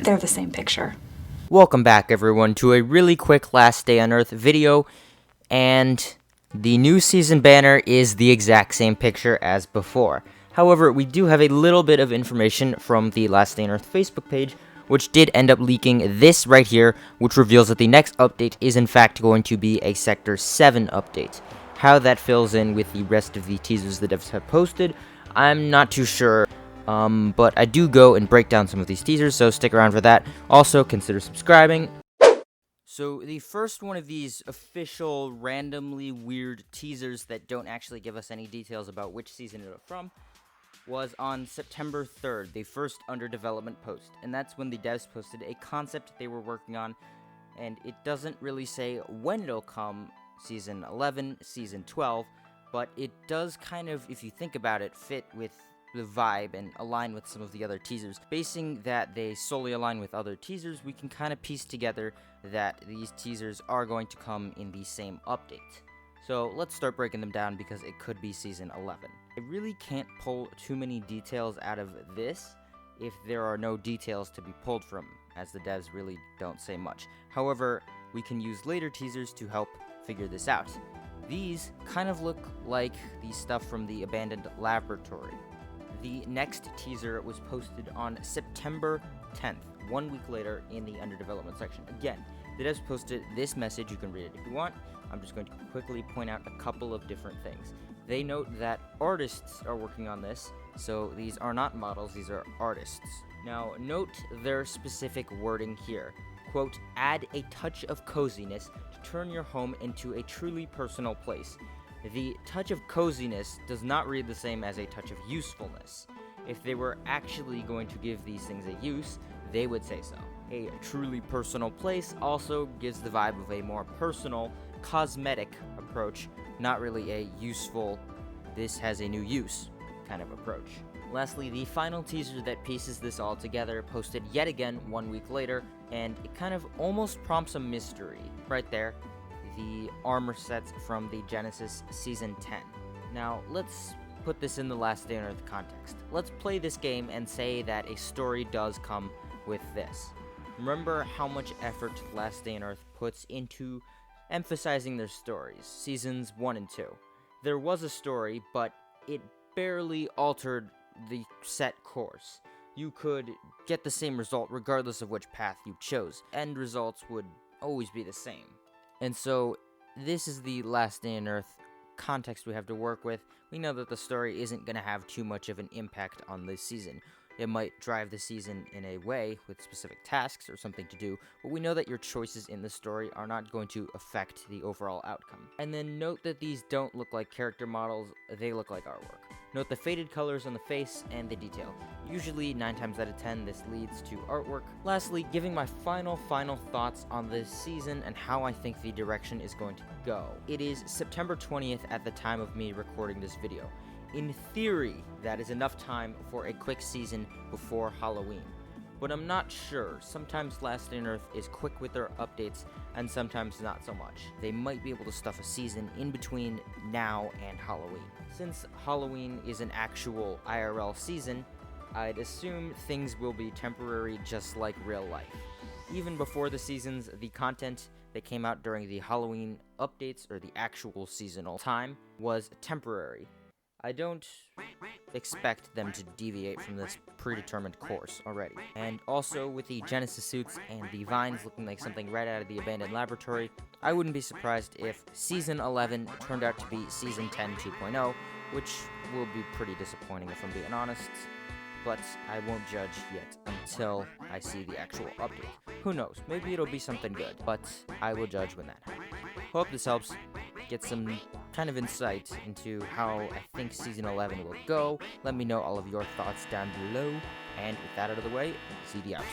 they're the same picture. Welcome back, everyone, to a really quick Last Day on Earth video, and the new season banner is the exact same picture as before. However, we do have a little bit of information from the Last Day on Earth Facebook page, which did end up leaking this right here, which reveals that the next update is in fact going to be a Sector 7 update. How that fills in with the rest of the teasers the devs have posted, I'm not too sure. But I do go and break down some of these teasers, so stick around for that. Also, consider subscribing. So, the first one of these official, randomly weird teasers that don't actually give us any details about which season it was from was on September 3rd, the first under development post. And that's when the devs posted a concept they were working on, and it doesn't really say when it'll come, Season 11, Season 12, but it does kind of, if you think about it, fit with the vibe and align with some of the other teasers. Basing that they solely align with other teasers, we can kind of piece together that these teasers are going to come in the same update. So let's start breaking them down because it could be Season 11. I really can't pull too many details out of this if there are no details to be pulled from, as the devs really don't say much. However, we can use later teasers to help figure this out. These kind of look like the stuff from the abandoned laboratory. The next teaser was posted on September 10th, 1 week later in the under development section. Again, the devs posted this message, you can read it if you want. I'm just going to quickly point out a couple of different things. They note that artists are working on this, so these are not models, these are artists. Now, note their specific wording here. Quote, add a touch of coziness to turn your home into a truly personal place. The touch of coziness does not read the same as a touch of usefulness. If they were actually going to give these things a use, they would say so. A truly personal place also gives the vibe of a more personal, cosmetic approach, not really a useful, this has a new use kind of approach. Lastly, the final teaser that pieces this all together posted yet again 1 week later, and it kind of almost prompts a mystery. Right there, the armor sets from the Genesis Season 10. Now, let's put this in the Last Day on Earth context. Let's play this game and say that a story does come with this. Remember how much effort Last Day on Earth puts into emphasizing their stories, Seasons 1 and 2. There was a story, but it barely altered the set course. You could get the same result regardless of which path you chose. End results would always be the same. And so, this is the Last Day on Earth context we have to work with. We know that the story isn't going to have too much of an impact on this season. It might drive the season in a way with specific tasks or something to do, but we know that your choices in the story are not going to affect the overall outcome. And then note that these don't look like character models, they look like artwork. Note the faded colors on the face and the detail. Usually, 9 times out of 10, this leads to artwork. Lastly, giving my final thoughts on this season and how I think the direction is going to go. It is September 20th at the time of me recording this video. In theory, that is enough time for a quick season before Halloween. But I'm not sure. Sometimes Last Day on Earth is quick with their updates, and sometimes not so much. They might be able to stuff a season in between now and Halloween. Since Halloween is an actual IRL season, I'd assume things will be temporary just like real life. Even before the seasons, the content that came out during the Halloween updates, or the actual seasonal time, was temporary. I don't expect them to deviate from this predetermined course already. And also, with the Genesis suits and the vines looking like something right out of the abandoned laboratory, I wouldn't be surprised if Season 11 turned out to be Season 10 2.0, which will be pretty disappointing if I'm being honest, but I won't judge yet until I see the actual update. Who knows, maybe it'll be something good, but I will judge when that happens. Hope this helps. Get some kind of insight into how I think Season 11 will go. Let me know all of your thoughts down below. And with that out of the way, ZD out.